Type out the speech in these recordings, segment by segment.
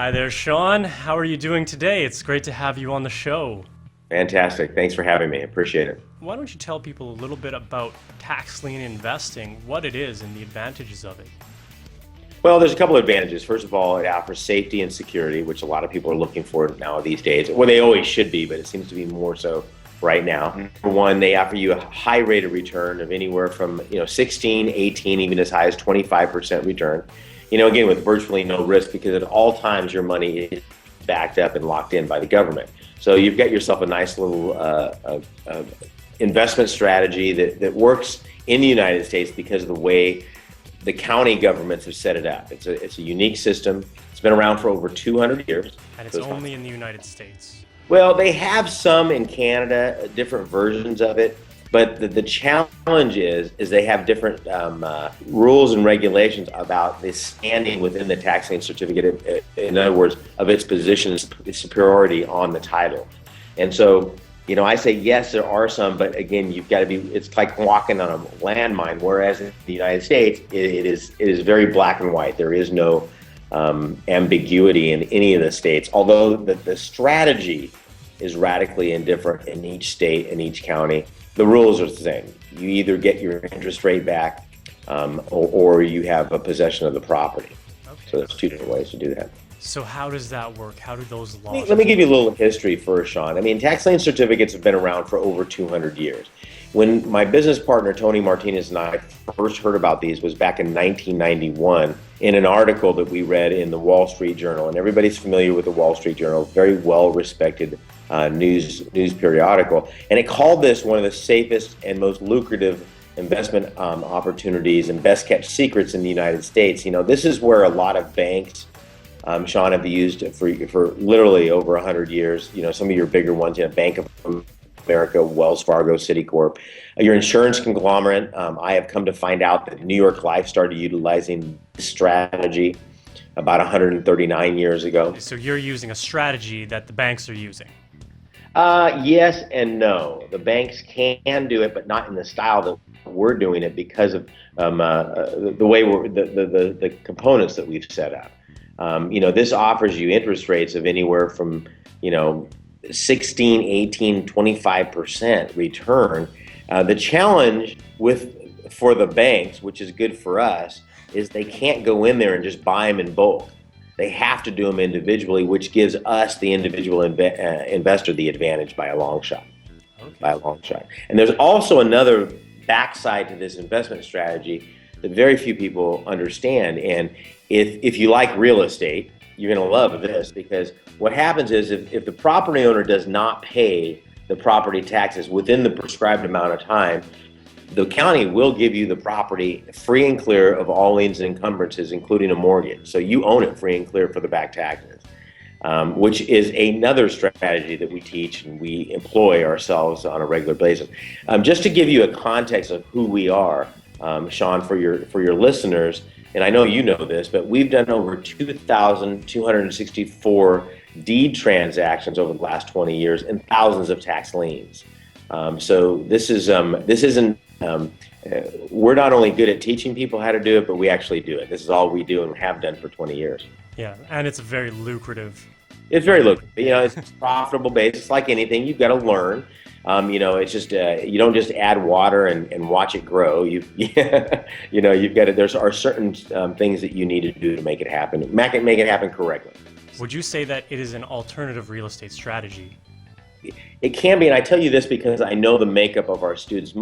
Hi there, Shaun. How are you doing today? It's great to have you on the show. Fantastic. Thanks for having me. Appreciate it. Why don't you tell people a little bit about tax lien investing, what it is, and the advantages of it? Well, there's a couple of advantages. First of all, it offers safety and security, which a lot of people are looking for now these days. Well, they always should be, but it seems to be more so right now. For one, they offer you a high rate of return of anywhere from 16, 18, even as high as 25% return. Again, with virtually no risk, because at all times your money is backed up and locked in by the government. So you've got yourself a nice little investment strategy that works in the United States because of the way the county governments have set it up. It's a unique system. It's been around for over 200 years. And it's only in the United States. Well, they have some in Canada, different versions of it. But the challenge is they have different rules and regulations about the standing within the tax lien certificate. In other words, of its position, its superiority on the title. And so, I say yes, there are some, but again, you've got to be. It's like walking on a landmine. Whereas in the United States, it is very black and white. There is no ambiguity in any of the states. Although the strategy is radically indifferent in each state and each county. The rules are the same. You either get your interest rate back or you have a possession of the property. Okay. So there's two different ways to do that. So how does that work? How do those laws? Let me give you a little history first, Shaun. Tax lien certificates have been around for over 200 years. When my business partner, Tony Martinez, and I first heard about these was back in 1991 in an article that we read in the Wall Street Journal. And everybody's familiar with the Wall Street Journal, very well-respected news periodical. And it called this one of the safest and most lucrative investment opportunities and best kept secrets in the United States. This is where a lot of banks, Shaun, have used for literally over 100 years. Some of your bigger ones, Bank of America, Wells Fargo, Citicorp, your insurance conglomerate. I have come to find out that New York Life started utilizing this strategy about 139 years ago. So you're using a strategy that the banks are using. Yes and no. The banks can do it, but not in the style that we're doing it because of the way the components that we've set up. This offers you interest rates of anywhere from 16, 18, 25% return. The challenge for the banks, which is good for us, is they can't go in there and just buy them in bulk. They have to do them individually, which gives us, the individual investor, the advantage by a long shot. Okay. By a long shot. And there's also another backside to this investment strategy that very few people understand. And if you like real estate, you're going to love this, because what happens is if the property owner does not pay the property taxes within the prescribed amount of time, the county will give you the property free and clear of all liens and encumbrances, including a mortgage. So you own it free and clear for the back taxes, which is another strategy that we teach and we employ ourselves on a regular basis. Just to give you a context of who we are, Shaun, for your listeners, and I know you know this, but we've done over 2,264 deed transactions over the last 20 years and thousands of tax liens. So this isn't. We're not only good at teaching people how to do it, but we actually do it. This is all we do and have done for 20 years. Yeah, and it's very lucrative. It's very lucrative. It's profitable base. It's like anything. You've got to learn. It's just you don't just add water and watch it grow. You've got to. There are certain things that you need to do to make it happen. Make it happen correctly. Would you say that it is an alternative real estate strategy? It can be, and I tell you this because I know the makeup of our students.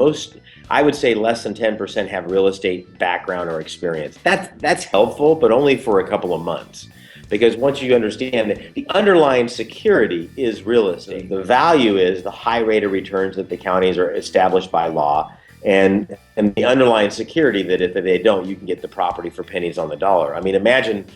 I would say less than 10% have real estate background or experience. That's helpful, but only for a couple of months. Because once you understand that the underlying security is real estate, the value is the high rate of returns that the counties are established by law, and the underlying security that if they don't, you can get the property for pennies on the dollar. Imagine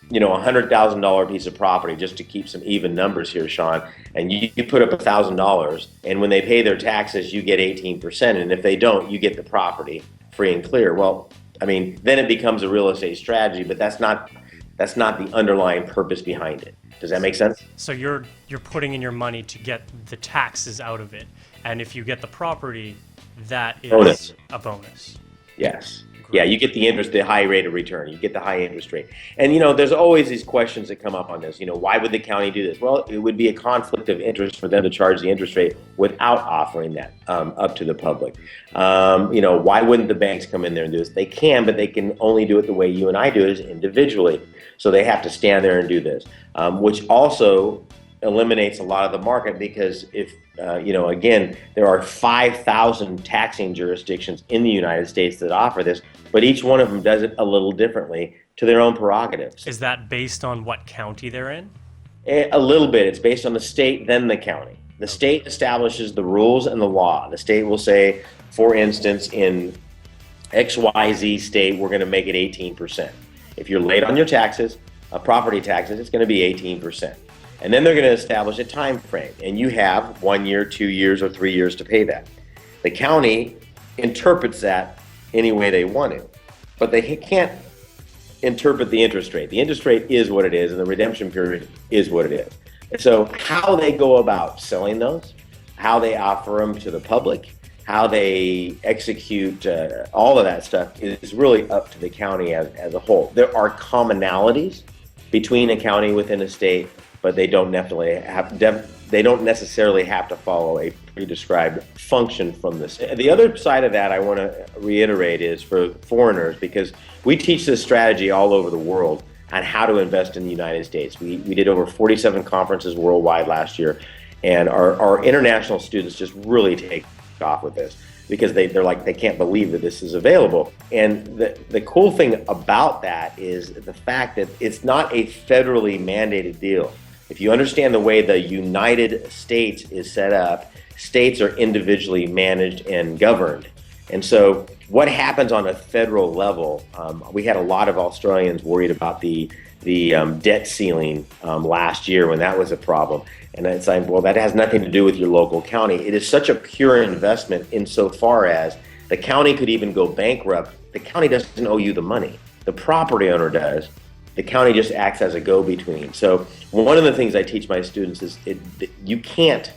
$100,000 piece of property, just to keep some even numbers here, Shaun, and you put up $1,000, and when they pay their taxes, you get 18%, and if they don't, you get the property free and clear. Well, then it becomes a real estate strategy, but that's not the underlying purpose behind it. Does that make sense? So you're putting in your money to get the taxes out of it, and if you get the property, that is bonus. A bonus. Yes. Yeah, Great. you get the interest, the high rate of return. You get the high interest rate. And there's always these questions that come up on this. Why would the county do this? Well, it would be a conflict of interest for them to charge the interest rate without offering that up to the public. Why wouldn't the banks come in there and do this? They can, but they can only do it the way you and I do it, is individually. So they have to stand there and do this, which also eliminates a lot of the market, because if again, there are 5,000 taxing jurisdictions in the United States that offer this, but each one of them does it a little differently to their own prerogatives. Is that based on what county they're in? A little bit. It's based on the state, then the county. The state establishes the rules and the law. The state will say, for instance, in XYZ state, we're going to make it 18%. If you're late on your taxes, property taxes, it's going to be 18%. And then they're going to establish a time frame, and you have 1 year, 2 years, or 3 years to pay that. The county interprets that any way they want to, but they can't interpret the interest rate. The interest rate is what it is, and the redemption period is what it is. And so how they go about selling those, how they offer them to the public, how they execute all of that stuff is really up to the county as a whole. There are commonalities between a county within a state, but they don't necessarily have to follow a prescribed function from the state. The other side of that I want to reiterate is for foreigners, because we teach this strategy all over the world on how to invest in the United States. We did over 47 conferences worldwide last year, and our international students just really take off with this, because they're like, they can't believe that this is available. And the cool thing about that is the fact that it's not a federally mandated deal. If you understand the way the United States is set up, states are individually managed and governed. And so what happens on a federal level, we had a lot of Australians worried about the debt ceiling last year when that was a problem. And it's like, well, that has nothing to do with your local county. It is such a pure investment insofar as the county could even go bankrupt. The county doesn't owe you the money. The property owner does. The county just acts as a go-between. So one of the things I teach my students is you can't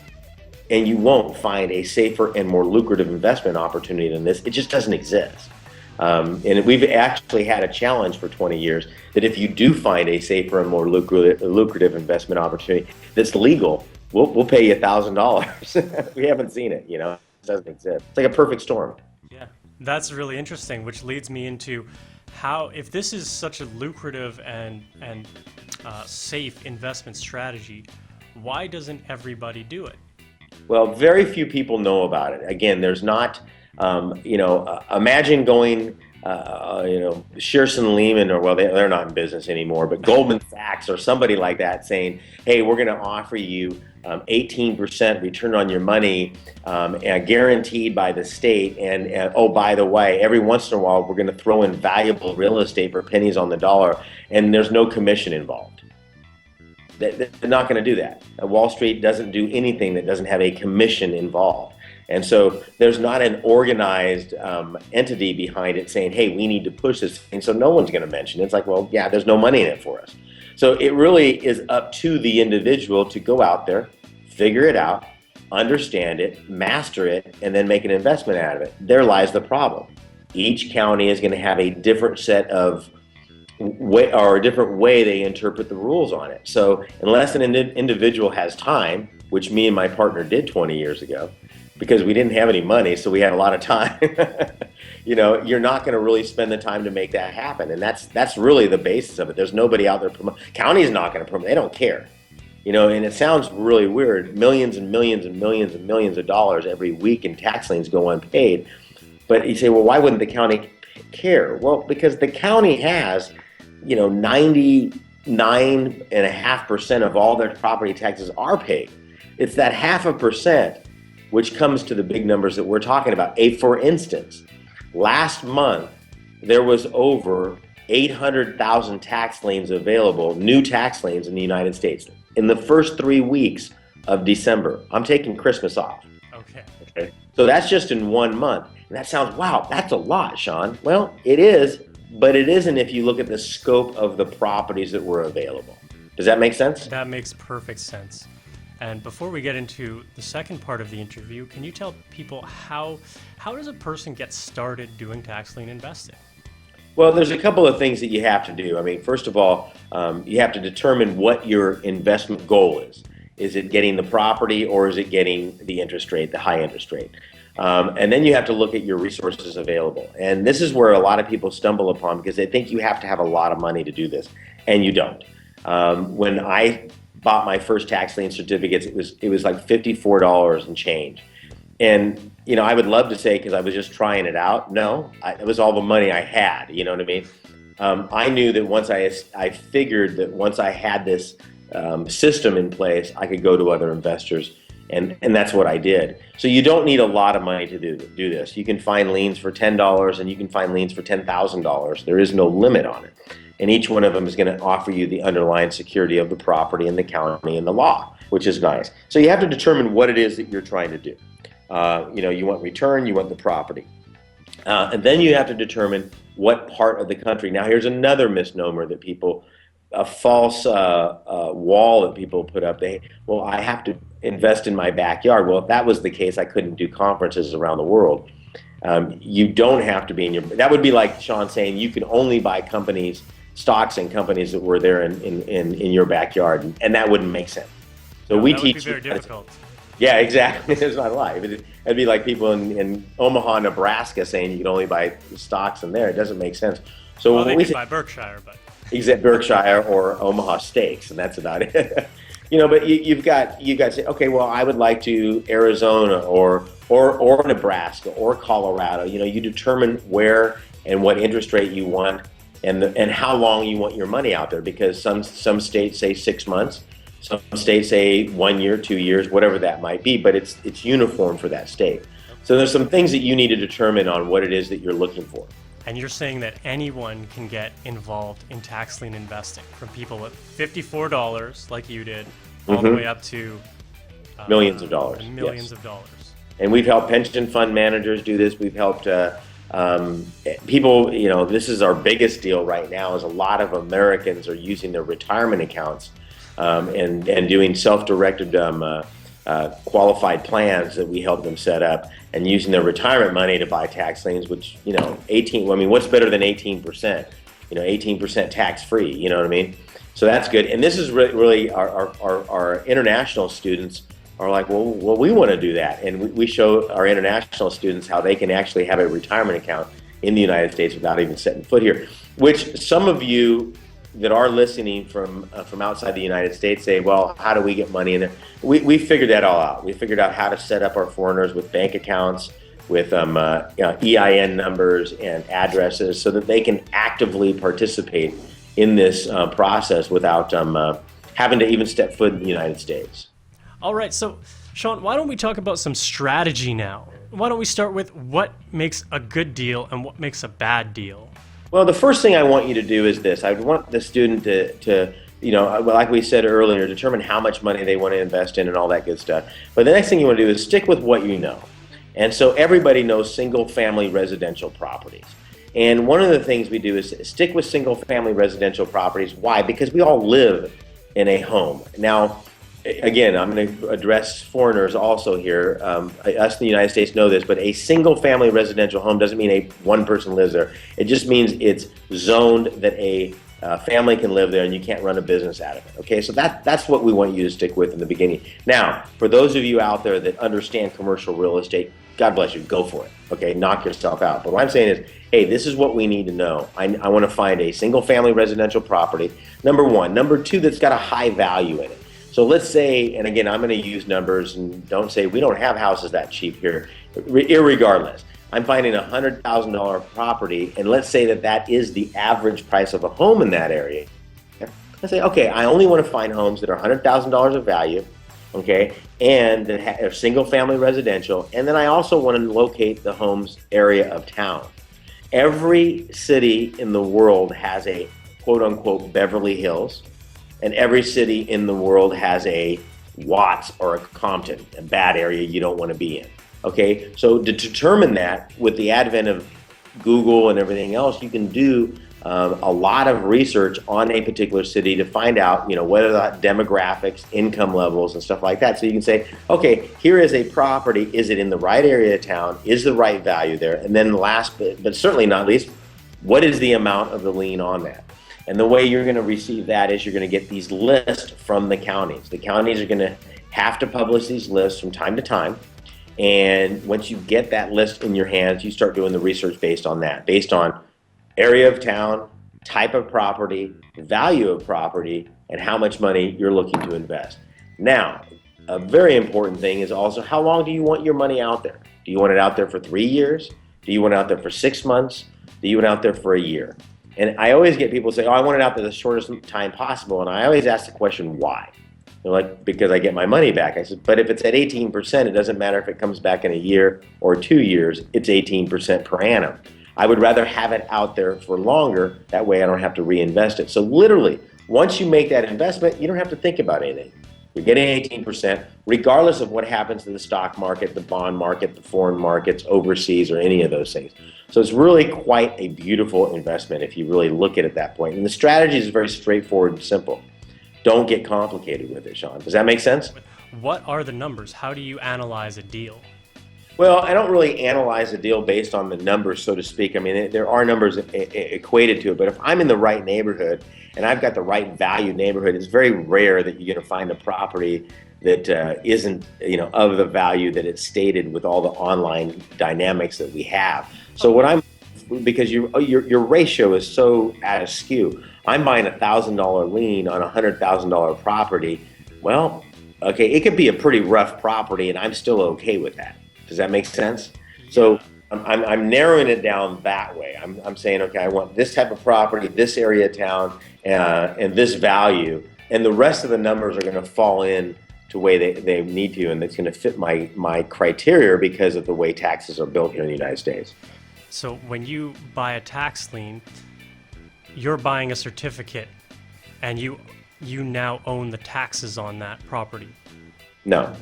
and you won't find a safer and more lucrative investment opportunity than this. It just doesn't exist. And we've actually had a challenge for 20 years that if you do find a safer and more lucrative investment opportunity that's legal, we'll pay you $1,000. We haven't seen it, it doesn't exist. It's like a perfect storm. Yeah, that's really interesting, which leads me into how, if this is such a lucrative and safe investment strategy, why doesn't everybody do it? Well, very few people know about it. Again, there's not, imagine going, Shearson Lehman, or they're not in business anymore, but Goldman Sachs or somebody like that saying, hey, we're going to offer you 18% return on your money, guaranteed by the state. And oh, by the way, every once in a while, we're going to throw in valuable real estate for pennies on the dollar, and there's no commission involved. They're not going to do that. Wall Street doesn't do anything that doesn't have a commission involved. And so there's not an organized entity behind it saying, hey, we need to push this thing. So no one's going to mention it. It's like, well, yeah, there's no money in it for us. So it really is up to the individual to go out there, figure it out, understand it, master it, and then make an investment out of it. There lies the problem. Each county is going to have a different set of or a different way they interpret the rules on it. So unless an individual has time, which me and my partner did 20 years ago, because we didn't have any money, so we had a lot of time, you're not going to really spend the time to make that happen. And that's really the basis of it. There's nobody out there promoting. County's not going to promote. They don't care. And it sounds really weird. Millions and millions and millions and millions of dollars every week in tax liens go unpaid. But you say, well, why wouldn't the county care? Well, because the county has 99.5% of all their property taxes are paid. It's that 0.5% which comes to the big numbers that we're talking about. For instance, last month there was over 800,000 tax liens available, new tax liens in the United States in the first 3 weeks of December. I'm taking Christmas off. Okay. So that's just in 1 month. And that sounds, wow, that's a lot, Shaun. Well, it is. But it isn't if you look at the scope of the properties that were available. Does that make sense? That makes perfect sense. And before we get into the second part of the interview, can you tell people how does a person get started doing tax lien investing? Well, there's a couple of things that you have to do. I mean, first of all, you have to determine what your investment goal is. Is it getting the property, or is it getting the interest rate, the high interest rate? And then you have to look at your resources available. And this is where a lot of people stumble upon, because they think you have to have a lot of money to do this, and you don't. When I bought my first tax lien certificates, it was like $54 and change. And I would love to say, because I was just trying it out. No, it was all the money I had. You know what I mean? I knew that I figured that once I had this system in place, I could go to other investors, and that's what I did. So you don't need a lot of money to do this. You can find liens for $10, and you can find liens for $10,000. There is no limit on it, and each one of them is going to offer you the underlying security of the property and the county and the law, which is nice. So you have to determine what it is that you're trying to do. You want return, you want the property. And then you have to determine what part of the country. Now, here's another misnomer that a false wall that people put up. I have to invest in my backyard. Well, if that was the case, I couldn't do conferences around the world. You don't have to be that would be like Shaun saying you can only buy stocks and companies that were there in your backyard, and that wouldn't make sense. So No, we that teach would be very difficult. Yeah, exactly. It's not live. It'd be like people in Omaha, Nebraska saying you can only buy stocks in there. It doesn't make sense. So Well, when they we could buy Berkshire, but Berkshire or Omaha Steaks, and that's about it. But you've got to say, okay, well, I would like to Arizona or Nebraska or Colorado. You determine where and what interest rate you want, and how long you want your money out there, because some states say 6 months. Some states say 1 year, 2 years, whatever that might be, but it's uniform for that state. So there's some things that you need to determine on what it is that you're looking for. And you're saying that anyone can get involved in tax lien investing, from people at $54, like you did, all the way up to millions of dollars. Millions Yes. of dollars. And we've helped pension fund managers do this. We've helped people. This is our biggest deal right now. Is a lot of Americans are using their retirement accounts and doing self-directed qualified plans that we help them set up, and using their retirement money to buy tax liens, which 18. I mean, what's better than 18%? 18% tax free. You know what I mean? So that's good. And this is really our international students are like, well, we want to do that, and we show our international students how they can actually have a retirement account in the United States without even setting foot here. Which some of you that are listening from outside the United States say, well, how do we get money in there? We figured that all out. We figured out how to set up our foreigners with bank accounts, with EIN numbers and addresses, so that they can actively participate in this process without having to even step foot in the United States. All right, so Shaun, why don't we talk about some strategy now? Why don't we start with what makes a good deal and what makes a bad deal? Well, the first thing I want you to do is this. I want the student to like we said earlier, determine how much money they want to invest in and all that good stuff. But the next thing you want to do is stick with what you know. And so everybody knows single-family residential properties. And one of the things we do is stick with single-family residential properties. Why? Because we all live in a home. Now, again, I'm going to address foreigners also here. Us in the United States know this, but a single-family residential home doesn't mean one person lives there. It just means it's zoned that a family can live there and you can't run a business out of it. Okay, so that's what we want you to stick with in the beginning. Now, for those of you out there that understand commercial real estate, God bless you, go for it. Okay, knock yourself out. But what I'm saying is, hey, this is what we need to know. I want to find a single-family residential property, number one. Number two, that's got a high value in it. So let's say, and again, I'm going to use numbers, and don't say we don't have houses that cheap here. Irregardless, I'm finding a $100,000 property, and let's say that is the average price of a home in that area. Let's say, okay, I only want to find homes that are $100,000 of value, okay, and that are single-family residential, and then I also want to locate the home's area of town. Every city in the world has a quote-unquote Beverly Hills, and every city in the world has a Watts or a Compton, a bad area you don't want to be in. Okay, so to determine that, with the advent of Google and everything else, you can do a lot of research on a particular city to find out, whether that demographics, income levels, and stuff like that. So you can say, okay, here is a property. Is it in the right area of town? Is the right value there? And then last, but certainly not least, what is the amount of the lien on that? And the way you're going to receive that is you're going to get these lists from the counties. The counties are going to have to publish these lists from time to time. And once you get that list in your hands, you start doing the research based on that, based on area of town, type of property, value of property, and how much money you're looking to invest. Now, a very important thing is also, how long do you want your money out there? Do you want it out there for 3 years? Do you want it out there for 6 months? Do you want it out there for a year? And I always get people say, oh, I want it out there the shortest time possible. And I always ask the question, why? They're like, because I get my money back. I said, but if it's at 18%, it doesn't matter if it comes back in a year or 2 years, it's 18% per annum. I would rather have it out there for longer. That way I don't have to reinvest it. So literally, once you make that investment, you don't have to think about anything. You're getting 18%, regardless of what happens to the stock market, the bond market, the foreign markets, overseas, or any of those things. So it's really quite a beautiful investment if you really look at it at that point. And the strategy is very straightforward and simple. Don't get complicated with it, Shaun. Does that make sense? What are the numbers? How do you analyze a deal? Well, I don't really analyze a deal based on the numbers, so to speak. I mean, there are numbers equated to it, but if I'm in the right neighborhood and I've got the right value neighborhood, it's very rare that you're going to find a property that isn't, of the value that it's stated with all the online dynamics that we have. So because your ratio is so out of skew, I'm buying $1,000 lien on a $100,000 property. Well, okay, it could be a pretty rough property, and I'm still okay with that. Does that make sense? So I'm narrowing it down that way. I'm saying, okay, I want this type of property, this area of town, and this value, and the rest of the numbers are going to fall in to the way they need to, and it's going to fit my criteria because of the way taxes are built here in the United States. So when you buy a tax lien, you're buying a certificate, and you now own the taxes on that property. No.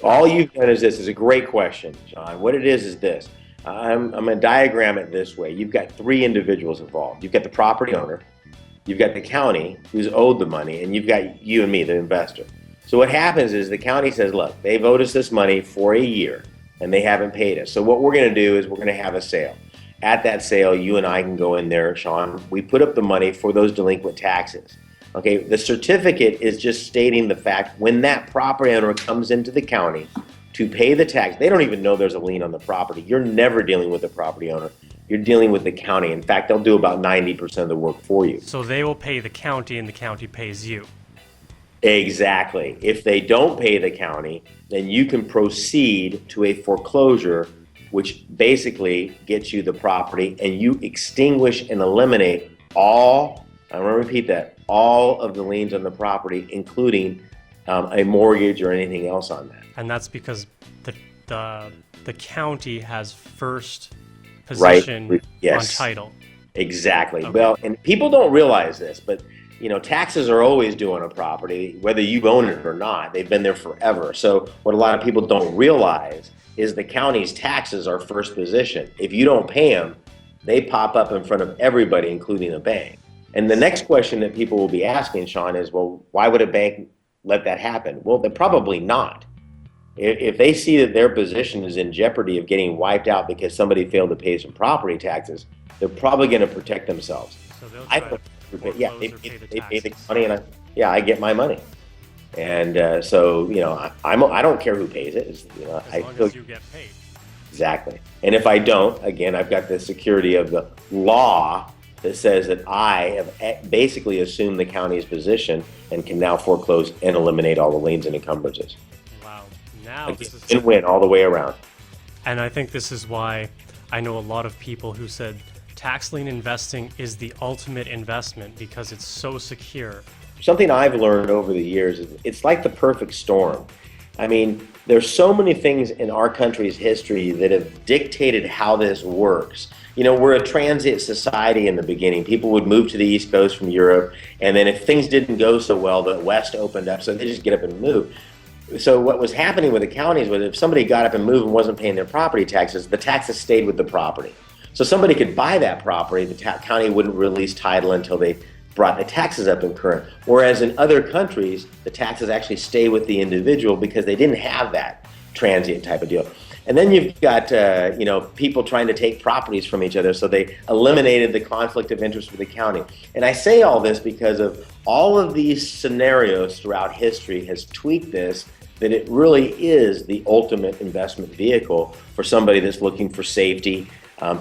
All you've done is this. Is a great question, Shaun. What it is this. I'm going to diagram it this way. You've got 3 individuals involved. You've got the property owner, you've got the county who's owed the money, and you've got you and me, the investor. So what happens is the county says, look, they've owed us this money for a year, and they haven't paid us. So what we're going to do is we're going to have a sale. At that sale, you and I can go in there, Shaun. We put up the money for those delinquent taxes. Okay, the certificate is just stating the fact when that property owner comes into the county to pay the tax, they don't even know there's a lien on the property. You're never dealing with the property owner. You're dealing with the county. In fact, they'll do about 90% of the work for you. So they will pay the county and the county pays you. Exactly. If they don't pay the county, then you can proceed to a foreclosure, which basically gets you the property, and you extinguish and eliminate all, I'm going to repeat that, all of the liens on the property, including a mortgage or anything else on that. And that's because the county has first position right. Yes. on title. Exactly. Okay. Well, and people don't realize this, but taxes are always due on a property, whether you own it or not. They've been there forever. So what a lot of people don't realize is the county's taxes are first position. If you don't pay them, they pop up in front of everybody, including a bank. And the next question that people will be asking, Shaun, is, well, why would a bank let that happen? Well, they're probably not. If they see that their position is in jeopardy of getting wiped out because somebody failed to pay some property taxes, they're probably going to protect themselves. So they'll I try don't to yeah, foreclose they or pay the money, and I get my money. And so I don't care who pays it. as long as you get paid. Exactly. And if I don't, again, I've got the security of the law that says that I have basically assumed the county's position and can now foreclose and eliminate all the liens and encumbrances. Wow. Now this is Win-win all the way around. And I think this is why I know a lot of people who said tax lien investing is the ultimate investment because it's so secure. Something I've learned over the years is it's like the perfect storm. I mean, there's so many things in our country's history that have dictated how this works. We're a transient society in the beginning. People would move to the East Coast from Europe, and then if things didn't go so well, the West opened up, so they just get up and move. So what was happening with the counties was if somebody got up and moved and wasn't paying their property taxes, the taxes stayed with the property. So somebody could buy that property, the county wouldn't release title until they brought the taxes up in current. Whereas in other countries, the taxes actually stay with the individual because they didn't have that transient type of deal. And then you've got people trying to take properties from each other, so they eliminated the conflict of interest with the county. And I say all this because of all of these scenarios throughout history has tweaked this, that it really is the ultimate investment vehicle for somebody that's looking for safety,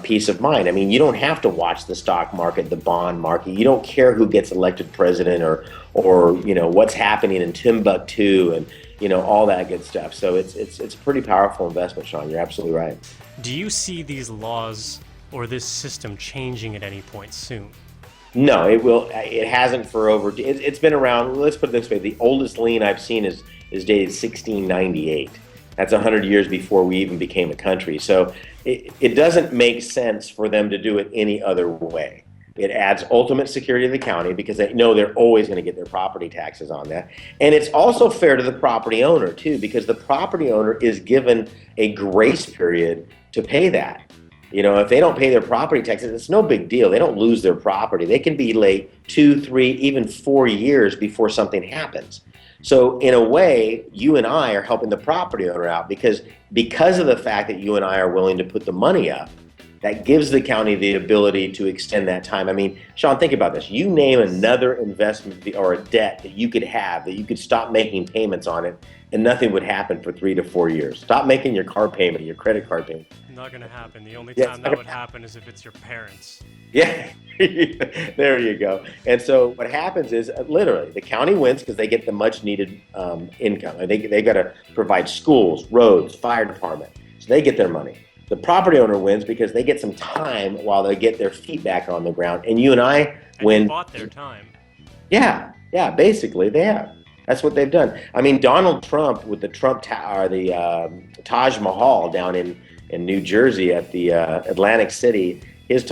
peace of mind. I mean, you don't have to watch the stock market, the bond market. You don't care who gets elected president or what's happening in Timbuktu and all that good stuff. So it's a pretty powerful investment, Shaun. You're absolutely right. Do you see these laws or this system changing at any point soon? No, it will. It hasn't for over. It's been around. Let's put it this way: the oldest lien I've seen is dated 1698. That's 100 years before we even became a country. So it doesn't make sense for them to do it any other way. It adds ultimate security to the county because they know they're always going to get their property taxes on that. And it's also fair to the property owner, too, because the property owner is given a grace period to pay that. If they don't pay their property taxes, it's no big deal. They don't lose their property. They can be late 2, 3, even 4 years before something happens. So in a way, you and I are helping the property owner out because of the fact that you and I are willing to put the money up. That gives the county the ability to extend that time. I mean, Shaun, think about this. You name another investment or a debt that you could have, that you could stop making payments on it, and nothing would happen for 3 to 4 years. Stop making your car payment, your credit card payment. Not going to happen. The only time that would happen is if it's your parents. Yeah, there you go. And so what happens is literally the county wins because they get the much needed income. They got to provide schools, roads, fire department. So they get their money. The property owner wins because they get some time while they get their feet back on the ground. And you and I win. They bought their time. Yeah, basically they have. That's what they've done. I mean, Donald Trump with the Taj Mahal down in New Jersey at the Atlantic City, his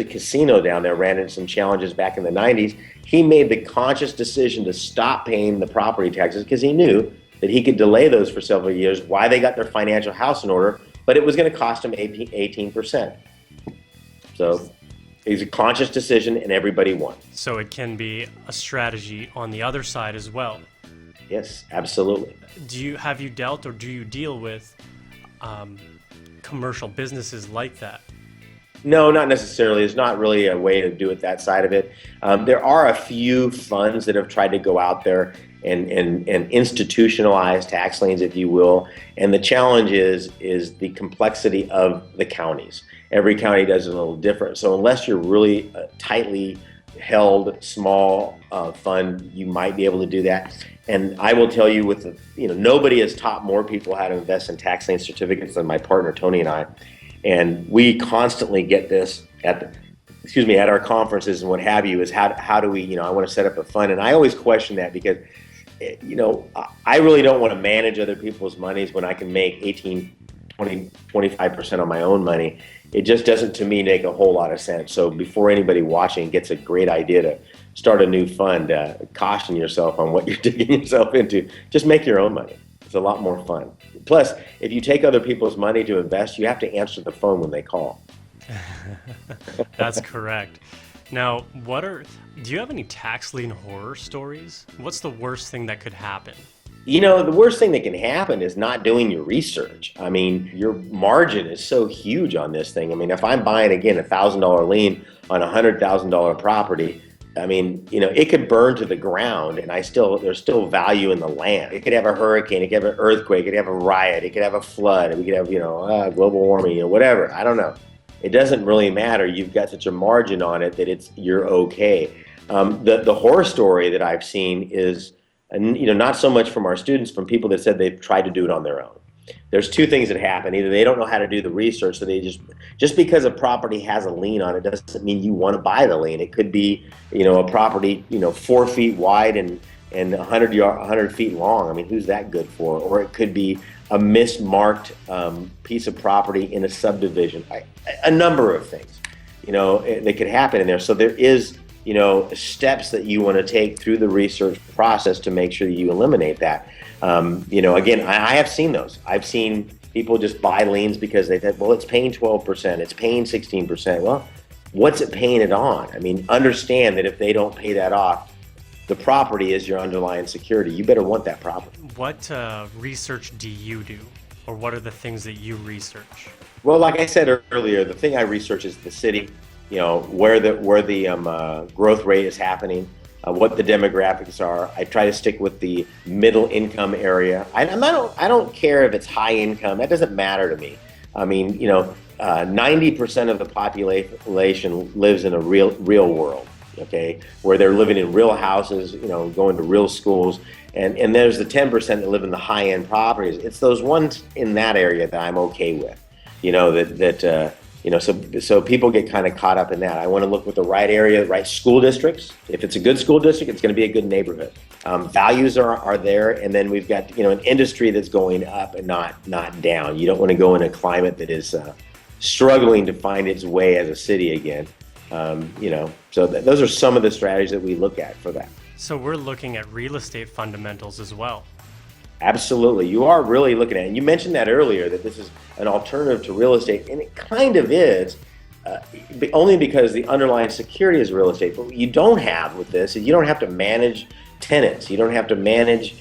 casino down there ran into some challenges back in the 90s. He made the conscious decision to stop paying the property taxes because he knew that he could delay those for several years while they got their financial house in order, but it was going to cost him 18%. So it's a conscious decision and everybody won. So it can be a strategy on the other side as well. Yes, absolutely. Have you dealt or do you deal with commercial businesses like that? No, not necessarily. There's not really a way to do it that side of it. There are a few funds that have tried to go out there and institutionalize tax liens, if you will. And the challenge is the complexity of the counties. Every county does it a little different. So unless you're really tightly held, small fund, you might be able to do that. And I will tell you, nobody has taught more people how to invest in tax lien certificates than my partner Tony and I. And we constantly get this at our conferences and what have you, is how do we, I want to set up a fund. And I always question that because, I really don't want to manage other people's monies when I can make 18, 20, 25% on my own money. It just doesn't, to me, make a whole lot of sense. So before anybody watching gets a great idea to start a new fund, caution yourself on what you're digging yourself into. Just make your own money. It's a lot more fun. Plus, if you take other people's money to invest, you have to answer the phone when they call. That's correct. Now, do you have any tax lien horror stories? What's the worst thing that could happen? The worst thing that can happen is not doing your research. I mean, your margin is so huge on this thing. I mean, if I'm buying, again, a $1,000 lien on a $100,000 property, I mean, it could burn to the ground and there's still value in the land. It could have a hurricane, it could have an earthquake, it could have a riot, it could have a flood, we could have, global warming, whatever. I don't know. It doesn't really matter. You've got such a margin on it that you're okay. The horror story that I've seen is, not so much from our students, from people that said they've tried to do it on their own. There's two things that happen. Either they don't know how to do the research, so they just because a property has a lien on it doesn't mean you want to buy the lien. It could be, a property, 4 feet wide and 100 feet long. I mean, who's that good for? Or it could be a mismarked piece of property in a subdivision. A number of things, that could happen in there. So there is, steps that you want to take through the research process to make sure that you eliminate that. Again, I have seen those. I've seen People just buy liens because they said, well, it's paying 12%, it's paying 16%. Well, what's it paying it on? I mean, understand that if they don't pay that off, the property is your underlying security. You better want that property. What research do you do, or what are the things that you research? Well, like I said earlier, the thing I research is the city, where the growth rate is happening, what the demographics are. I try to stick with the middle income area. I don't care if it's high income. That doesn't matter to me. I mean, 90% of the population lives in a real world, okay, where they're living in real houses, going to real schools, and there's the 10% that live in the high end properties. It's those ones in that area that I'm okay with, so people get kind of caught up in that. I want to look with the right area, right school districts. If it's a good school district, it's going to be a good neighborhood. Values are there, and then we've got an industry that's going up and not down. You don't want to go in a climate that is struggling to find its way as a city again. So those are some of the strategies that we look at for that. So we're looking at real estate fundamentals as well. Absolutely. You are really looking at it. And you mentioned that earlier, that this is an alternative to real estate, and it kind of is, only because the underlying security is real estate. But what you don't have with this is you don't have to manage tenants. You don't have to manage,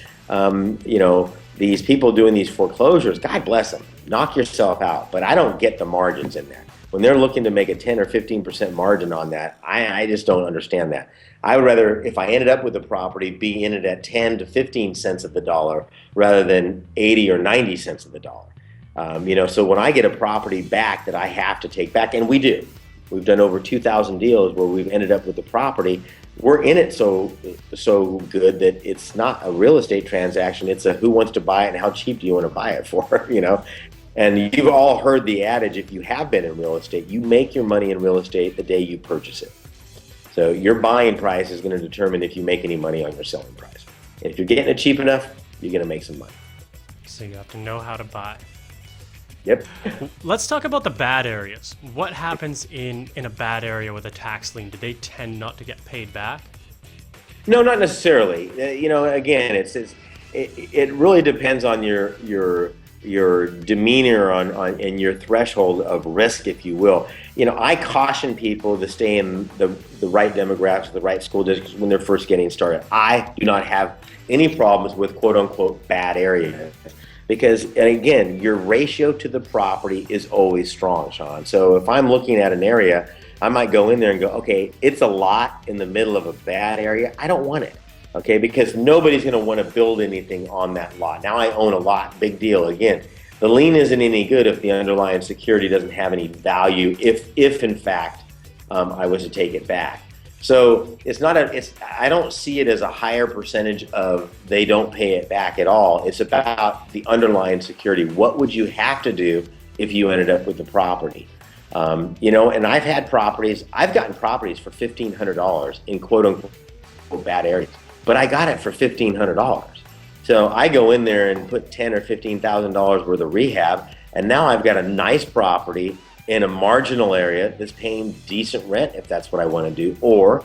these people doing these foreclosures. God bless them. Knock yourself out. But I don't get the margins in that. When they're looking to make a 10 or 15% margin on that, I just don't understand that. I would rather, if I ended up with a property, be in it at 10 to 15 cents of the dollar rather than 80 or 90 cents of the dollar. So when I get a property back that I have to take back, and we do, we've done over 2,000 deals where we've ended up with the property. We're in it so good that it's not a real estate transaction. It's a who wants to buy it and how cheap do you want to buy it for, And you've all heard the adage, if you have been in real estate, you make your money in real estate the day you purchase it. So your buying price is going to determine if you make any money on your selling price. If you're getting it cheap enough, you're going to make some money. So you have to know how to buy. Yep. Let's talk about the bad areas. What happens in a bad area with a tax lien? Do they tend not to get paid back? No, not necessarily. Again, it really depends on your demeanor and your threshold of risk, if you will. I caution people to stay in the right demographics, the right school districts when they're first getting started. I do not have any problems with quote unquote bad areas because, and again, your ratio to the property is always strong, Shaun. So if I'm looking at an area, I might go in there and go, okay, it's a lot in the middle of a bad area. I don't want it. Okay, because nobody's going to want to build anything on that lot. Now I own a lot, big deal. Again, the lien isn't any good if the underlying security doesn't have any value. If in fact I was to take it back, so I don't see it as a higher percentage of they don't pay it back at all. It's about the underlying security. What would you have to do if you ended up with the property? And I've gotten properties for $1,500 in quote unquote bad areas. But I got it for $1,500. So I go in there and put $10,000 or $15,000 worth of rehab, and now I've got a nice property in a marginal area that's paying decent rent if that's what I want to do, or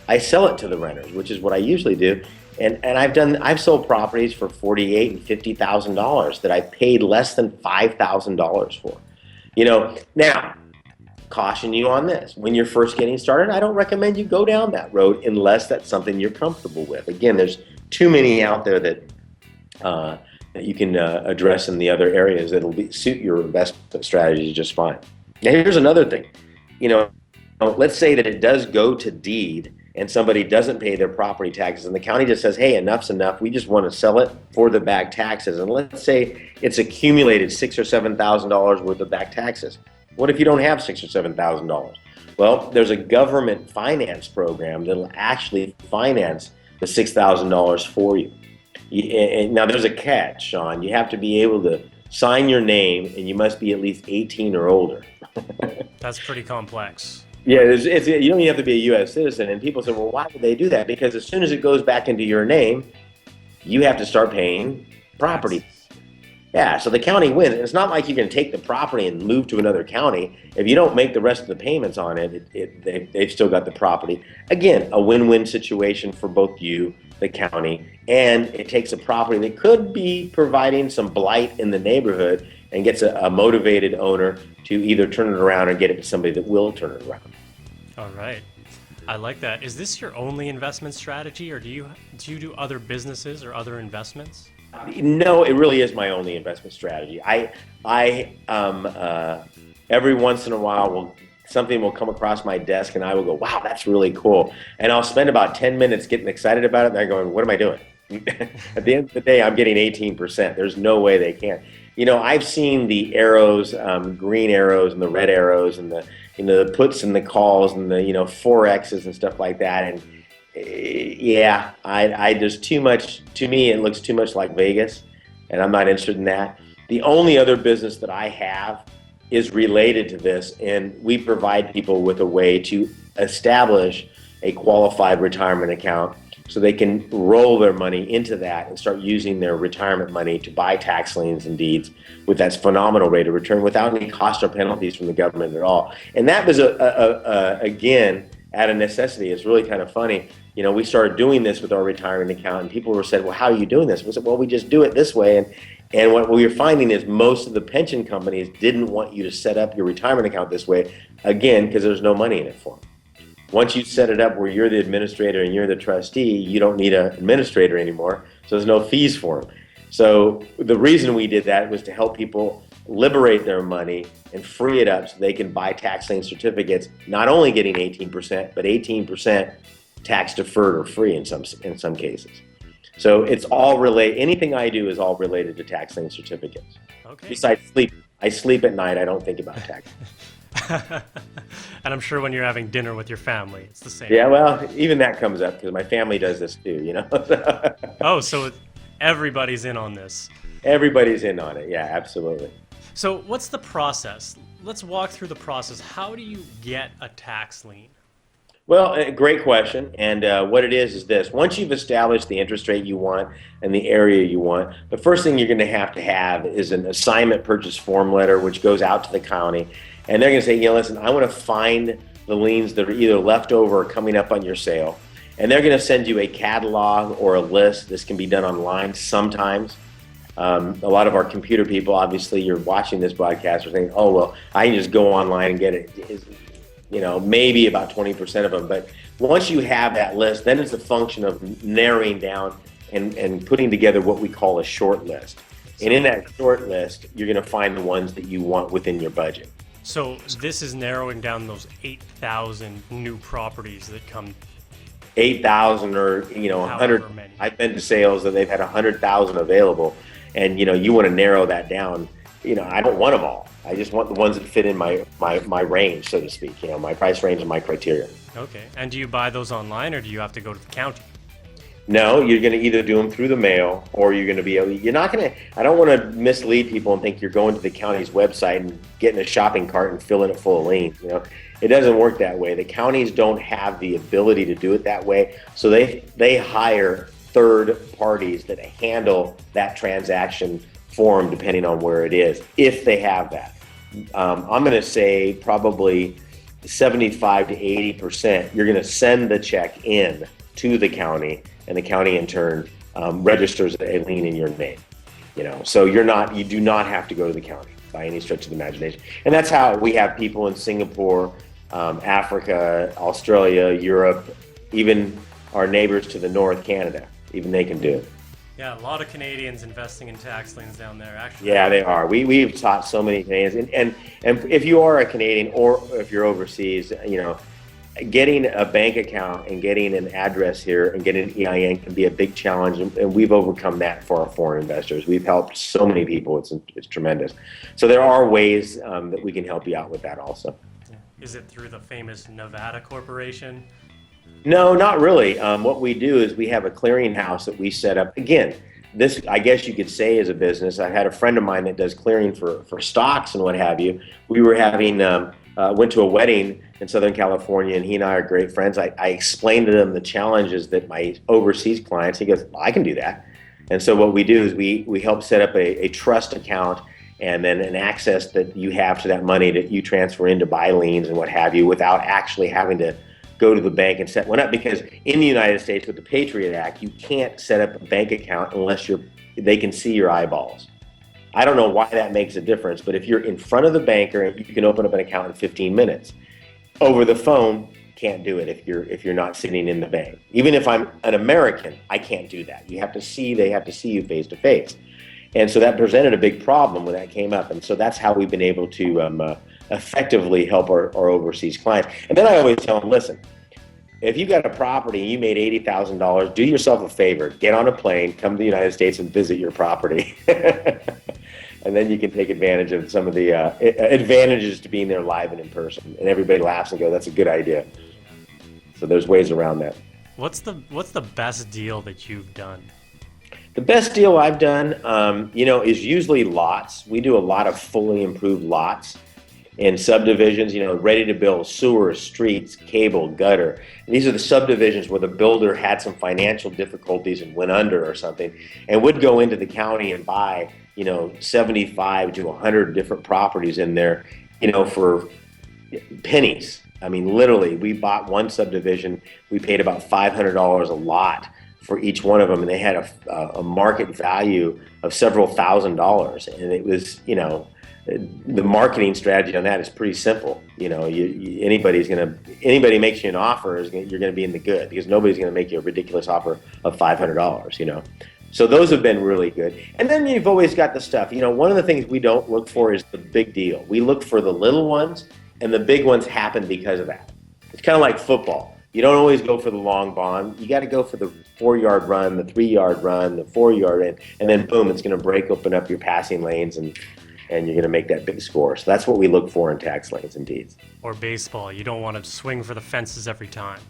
I sell it to the renters, which is what I usually do. And I've sold properties for $48,000 and $50,000 that I paid less than $5,000 for. Now, caution you on this. When you're first getting started, I don't recommend you go down that road unless that's something you're comfortable with. Again, there's too many out there that you can address in the other areas that'll suit your investment strategy just fine. Now, here's another thing. Let's say that it does go to deed and somebody doesn't pay their property taxes and the county just says, hey, enough's enough. We just want to sell it for the back taxes. And let's say it's accumulated $6,000 or $7,000 worth of back taxes. What if you don't have $6,000 or $7,000? Well, there's a government finance program that'll actually finance the $6,000 for you. Now, there's a catch, Shaun. You have to be able to sign your name, and you must be at least 18 or older. That's pretty complex. Yeah, you don't even have to be a U.S. citizen. And people say, well, why would they do that? Because as soon as it goes back into your name, you have to start paying property. Yeah, so the county wins. It's not like you can take the property and move to another county. If you don't make the rest of the payments on it, they've still got the property. Again, a win-win situation for both you, the county, and it takes a property that could be providing some blight in the neighborhood and gets a motivated owner to either turn it around or get it to somebody that will turn it around. All right. I like that. Is this your only investment strategy, or do you do other businesses or other investments? No, it really is my only investment strategy. Every once in a while something will come across my desk and I will go, wow, that's really cool. And I'll spend about 10 minutes getting excited about it and I'm going, what am I doing? At the end of the day, I'm getting 18%. There's no way they can't. I've seen the arrows, green arrows and the red arrows and the puts and the calls and the, Forexes and stuff like that. And there's too much, to me, it looks too much like Vegas and I'm not interested in that. The only other business that I have is related to this, and we provide people with a way to establish a qualified retirement account so they can roll their money into that and start using their retirement money to buy tax liens and deeds with that phenomenal rate of return without any cost or penalties from the government at all. And that was, again, out of necessity. It's really kind of funny. We started doing this with our retirement account, and people said, well, how are you doing this? We said, well, we just do it this way. And what we were finding is most of the pension companies didn't want you to set up your retirement account this way, again, because there's no money in it for them. Once you set it up where you're the administrator and you're the trustee, you don't need an administrator anymore, so there's no fees for them. So the reason we did that was to help people liberate their money and free it up so they can buy tax lien certificates, not only getting 18%, but 18% tax deferred or free in some cases. So it's all related. Anything I do is all related to tax lien certificates. Okay. Besides sleep, I sleep at night. I don't think about tax. And I'm sure when you're having dinner with your family, it's the same. Yeah, well, even that comes up because my family does this too. Oh, so everybody's in on this. Everybody's in on it. Yeah, absolutely. So what's the process? Let's walk through the process. How do you get a tax lien? Well, great question. And what it is this. Once you've established the interest rate you want and the area you want, the first thing you're going to have is an assignment purchase form letter, which goes out to the county. And they're going to say, listen, I want to find the liens that are either left over or coming up on your sale. And they're going to send you a catalog or a list. This can be done online sometimes. A lot of our computer people, obviously, you're watching this broadcast, are saying, oh, well, I can just go online and get it. Maybe about 20% of them. But once you have that list, then it's a function of narrowing down and putting together what we call a short list. And in that short list, you're going to find the ones that you want within your budget. So this is narrowing down those 8,000 new properties that come. 8,000 or 100. I've been to sales that they've had 100,000 available, and you want to narrow that down. I don't want them all. I just want the ones that fit in my range, so to speak. My price range and my criteria. Okay. And do you buy those online, or do you have to go to the county? No, you're going to either do them through the mail, or you're going to be able. You're not going to. I don't want to mislead people and think you're going to the county's website and getting a shopping cart and filling it full of liens. It doesn't work that way. The counties don't have the ability to do it that way, so they hire third parties that handle that transaction for them, depending on where it is, if they have that. I'm going to say probably 75 to 80%. You're going to send the check in to the county, and the county in turn registers a lien in your name. So you do not have to go to the county by any stretch of the imagination. And that's how we have people in Singapore, Africa, Australia, Europe, even our neighbors to the north, Canada, even they can do it. Yeah, a lot of Canadians investing in tax liens down there, actually. Yeah, they are. We've taught so many Canadians, and if you are a Canadian or if you're overseas, getting a bank account and getting an address here and getting an EIN can be a big challenge, and we've overcome that for our foreign investors. We've helped so many people; it's tremendous. So there are ways that we can help you out with that also. Is it through the famous Nevada Corporation? No, not really. What we do is we have a clearinghouse that we set up. Again, this, I guess you could say, is a business. I had a friend of mine that does clearing for stocks and what have you. We were went to a wedding in Southern California, and he and I are great friends. I explained to them the challenges that my overseas clients, he goes, well, I can do that. And so what we do is we help set up a trust account and then an access that you have to that money that you transfer into buy liens and what have you without actually having to go to the bank and set one up, because in the United States with the Patriot Act, you can't set up a bank account unless they can see your eyeballs. I don't know why that makes a difference, but if you're in front of the banker, you can open up an account in 15 minutes. Over the phone, can't do it if you're not sitting in the bank. Even if I'm an American, I can't do that. They have to see you face to face. And so that presented a big problem when that came up. And so that's how we've been able to effectively help our overseas clients. And then I always tell them, listen, if you got a property and you made $80,000, do yourself a favor, get on a plane, come to the United States and visit your property. And then you can take advantage of some of the advantages to being there live and in person. And everybody laughs and goes, that's a good idea. So there's ways around that. What's the best deal that you've done? The best deal I've done, is usually lots. We do a lot of fully improved lots in subdivisions, ready to build sewers, streets, cable, gutter. And these are the subdivisions where the builder had some financial difficulties and went under or something, and would go into the county and buy, 75 to 100 different properties in there, for pennies. I mean, literally, we bought one subdivision, we paid about $500 a lot for each one of them, and they had a market value of several $1,000s, and it was, the marketing strategy on that is pretty simple. Anybody makes you an offer, you're going to be in the good, because nobody's going to make you a ridiculous offer of $500. So those have been really good. And then you've always got the stuff. One of the things we don't look for is the big deal. We look for the little ones, and the big ones happen because of that. It's kind of like football. You don't always go for the long bond. You got to go for the 4-yard run, the 3-yard run, the 4-yard, and then boom, it's going to open up your passing lanes, and you're going to make that big score. So that's what we look for in tax liens and deeds. Or baseball. You don't want to swing for the fences every time.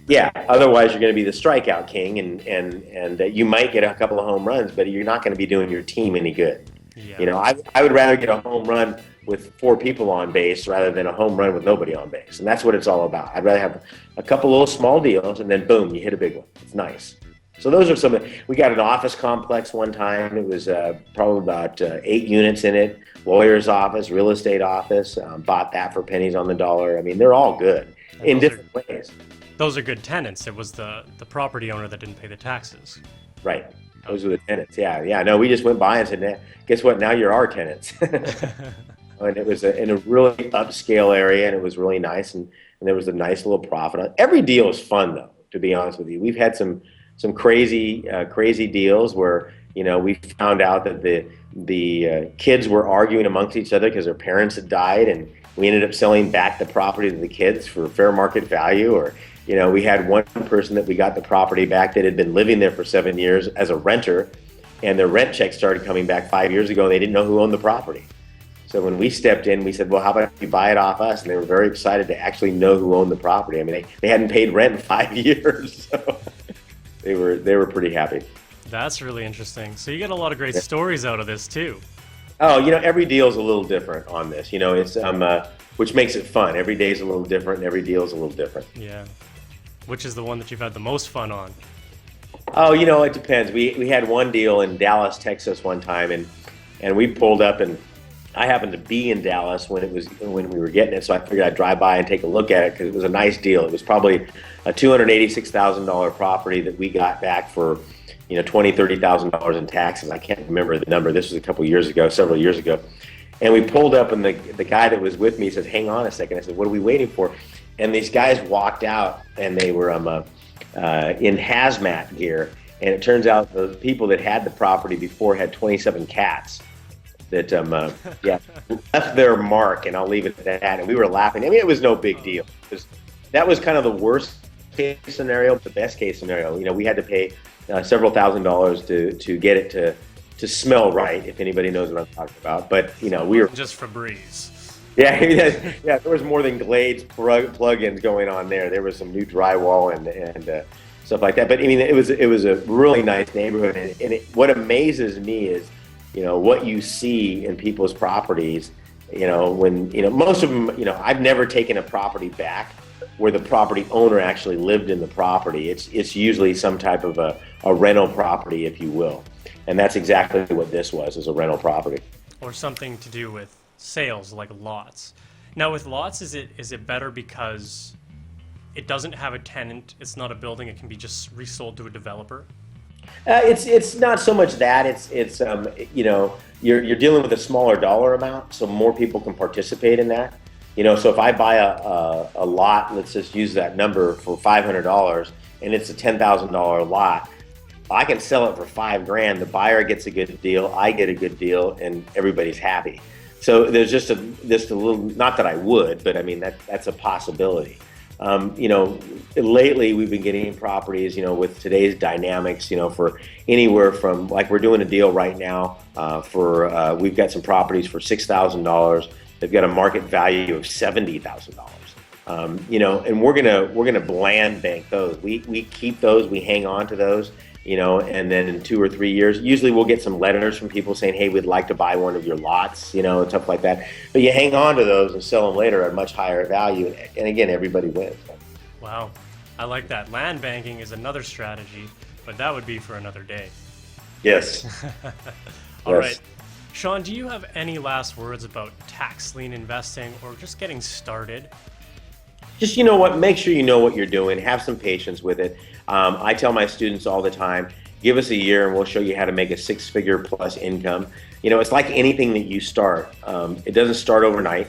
Yeah, otherwise you're going to be the strikeout king, and you might get a couple of home runs, but you're not going to be doing your team any good. Yeah. I would rather get a home run with 4 people on base rather than a home run with nobody on base, and that's what it's all about. I'd rather have a couple little small deals, and then boom, you hit a big one. It's nice. So those are some. We got an office complex one time. It was probably about 8 units in it. Lawyer's office, real estate office. Bought that for pennies on the dollar. I mean, they're all good in different ways. Those are good tenants. It was the property owner that didn't pay the taxes. Right. Those were the tenants. Yeah. No, we just went by and said, guess what? Now you're our tenants. And it was in a really upscale area, and it was really nice, and there was a nice little profit. Every deal is fun, though, to be honest with you. We've had some crazy deals where we found out that the kids were arguing amongst each other because their parents had died, and we ended up selling back the property to the kids for fair market value. Or we had one person that we got the property back that had been living there for 7 years as a renter, and their rent check started coming back 5 years ago, and they didn't know who owned the property. So when we stepped in, we said, well, how about you buy it off us? And they were very excited to actually know who owned the property. I mean, they hadn't paid rent in 5 years, so they were pretty happy. That's really interesting. So you get a lot of great stories out of this too. Oh, every deal is a little different on this. It's which makes it fun. Every day is a little different, and every deal is a little different. Yeah. Which is the one that you've had the most fun on? Oh, it depends. We had one deal in Dallas, Texas one time, and we pulled up, and I happened to be in Dallas when we were getting it, so I figured I'd drive by and take a look at it because it was a nice deal. It was probably a $286,000 property that we got back for $20,000, $30,000 in taxes. I can't remember the number. This was several years ago. And we pulled up, and the guy that was with me says, hang on a second. I said, what are we waiting for? And these guys walked out, and they were in hazmat gear. And it turns out the people that had the property before had 27 cats that left their mark, and I'll leave it at that. And we were laughing. I mean, it was no big deal. That was kind of the worst case scenario, but the best case scenario. We had to pay several $1,000s to get it to smell right, if anybody knows what I'm talking about. But we were just Febreze. Yeah. There was more than Glades plugins going on there. There was some new drywall and stuff like that. But I mean, it was a really nice neighborhood, and what amazes me is what you see in people's properties. When most of them, I've never taken a property back where the property owner actually lived in the property. It's usually some type of a rental property, if you will. And that's exactly what this was a rental property. Or something to do with sales, like lots. Now with lots, is it better because it doesn't have a tenant, it's not a building, it can be just resold to a developer? It's not so much that it's you know, you're dealing with a smaller dollar amount, so more people can participate in that. You know, so if I buy a lot, let's just use that number for $500, and it's a $10,000 lot, I can sell it for $5,000. The buyer gets a good deal, I get a good deal, and everybody's happy. So there's just a little, not that I would, but I mean that's a possibility. You know, lately we've been getting properties, you know, with today's dynamics, you know, for anywhere from, like, we're doing a deal right now for we've got some properties for $6,000. They've got a market value of $70,000. You know, and we're gonna land bank those. We keep those, we hang on to those, you know, and then in 2 or 3 years, usually we'll get some letters from people saying, hey, we'd like to buy one of your lots, you know, and stuff like that. But you hang on to those and sell them later at a much higher value. And again, everybody wins. Wow, I like that. Land banking is another strategy, but that would be for another day. Yes. All right. Shaun, do you have any last words about tax lien investing or just getting started? Just, you know what, make sure you know what you're doing. Have some patience with it. I tell my students all the time, give us a year and we'll show you how to make a 6-figure plus income. You know, it's like anything that you start. It doesn't start overnight.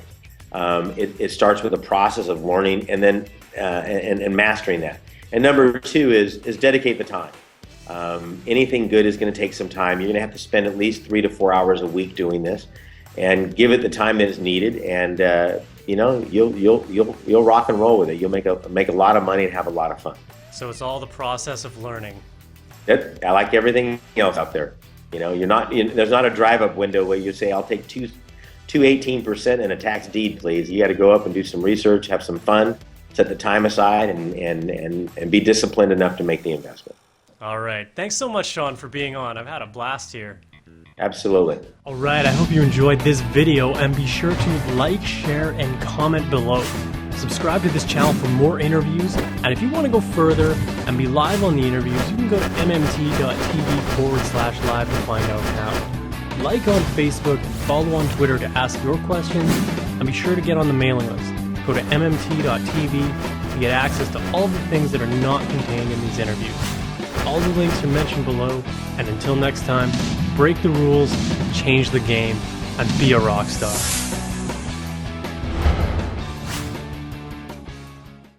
It starts with a process of learning and then and mastering that. And number 2 is dedicate the time. Anything good is going to take some time. You're going to have to spend at least 3 to 4 hours a week doing this, and give it the time that is needed. And you know, you'll rock and roll with it. You'll make a lot of money and have a lot of fun. So it's all the process of learning. I like everything else out there. You know, there's not a drive-up window where you say, I'll take 18% and a tax deed, please. You got to go up and do some research, have some fun, set the time aside, and be disciplined enough to make the investment. All right. Thanks so much, Shaun, for being on. I've had a blast here. Absolutely. All right. I hope you enjoyed this video, and be sure to like, share, and comment below. Subscribe to this channel for more interviews, and if you want to go further and be live on the interviews, you can go to mmt.tv/live to find out how. Like on Facebook, follow on Twitter to ask your questions, and be sure to get on the mailing list. Go to mmt.tv to get access to all the things that are not contained in these interviews. All the links are mentioned below, and until next time, break the rules, change the game, and be a rock star.